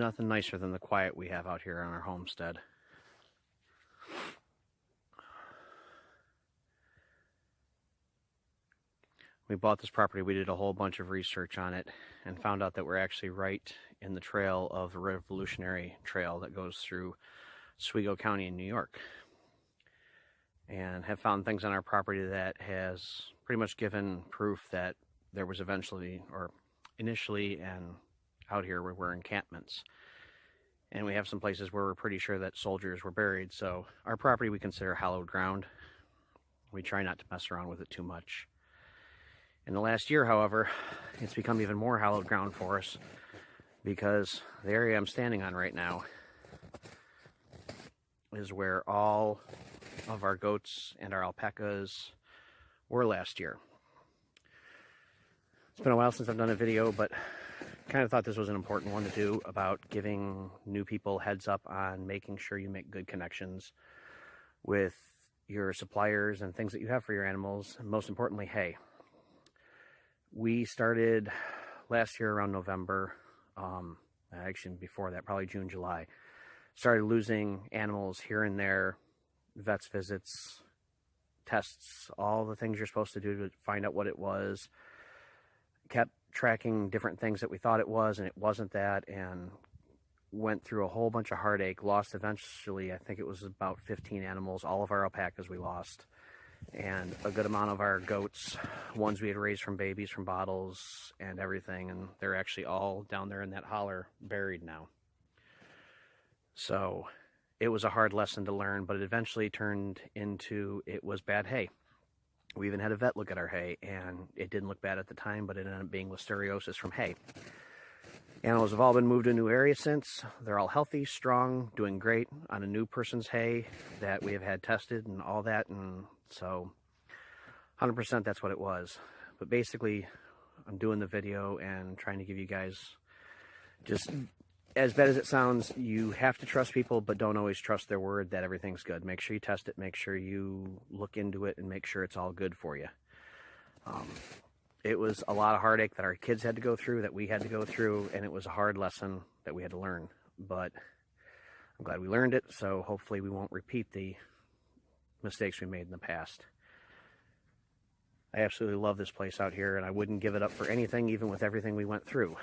nothing nicer than the quiet we have out here on our homestead. We bought this property, we did a whole bunch of research on it and found out that we're actually right in the trail of the Revolutionary Trail that goes through Oswego County in New York. And have found things on our property that has pretty much given proof that there was initially and out here were encampments. And we have some places where we're pretty sure that soldiers were buried. So our property we consider hallowed ground. We try not to mess around with it too much. In the last year, however, it's become even more hallowed ground for us because the area I'm standing on right now is where all of our goats and our alpacas were last year. It's been a while since I've done a video, but kind of thought this was an important one to do about giving new people heads up on making sure you make good connections with your suppliers and things that you have for your animals, and most importantly, hay. We started last year around November, actually before that, probably June, July, started losing animals here and there, vets visits, tests, all the things you're supposed to do to find out what it was. Kept tracking different things that we thought it was, and it wasn't that, and went through a whole bunch of heartache. Lost eventually, I think it was about 15 animals. All of our alpacas we lost, and a good amount of our goats, ones we had raised from babies, from bottles and everything, and they're actually all down there in that holler buried now. So it was a hard lesson to learn, but it eventually turned into it was bad hay. We even had a vet look at our hay, and it didn't look bad at the time, but it ended up being listeriosis from hay. Animals have all been moved to a new area since. They're all healthy, strong, doing great on a new person's hay that we have had tested and all that, and so 100% that's what it was. But basically, I'm doing the video and trying to give you guys, just as bad as it sounds, you have to trust people, but don't always trust their word that everything's good. Make sure you test it, make sure you look into it, and make sure it's all good for you. It was a lot of heartache that our kids had to go through, that we had to go through, and it was a hard lesson that we had to learn. But I'm glad we learned it, so hopefully we won't repeat the mistakes we made in the past. I absolutely love this place out here, and I wouldn't give it up for anything, even with everything we went through.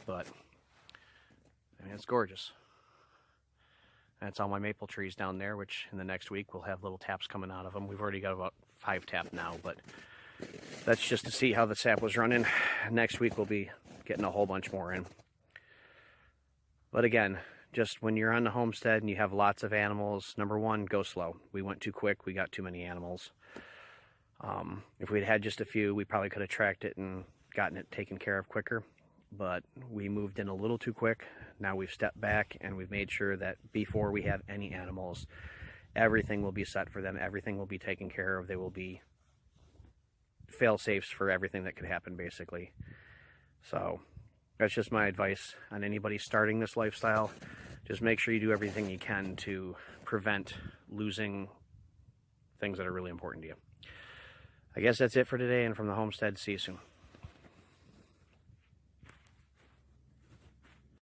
But I mean, it's gorgeous. That's all my maple trees down there, which in the next week we'll have little taps coming out of them. We've already got about 5 taps now, but that's just to see how the sap was running. Next week we'll be getting a whole bunch more in. But again, just when you're on the homestead and you have lots of animals, number one, go slow. We went too quick. We got too many animals. If we'd had just a few, we probably could have tracked it and gotten it taken care of quicker. But we moved in a little too quick. Now we've stepped back and we've made sure that before we have any animals, everything will be set for them. Everything will be taken care of. They will be fail-safes for everything that could happen, basically. So that's just my advice on anybody starting this lifestyle. Just make sure you do everything you can to prevent losing things that are really important to you. I guess that's it for today, and from the homestead, see you soon.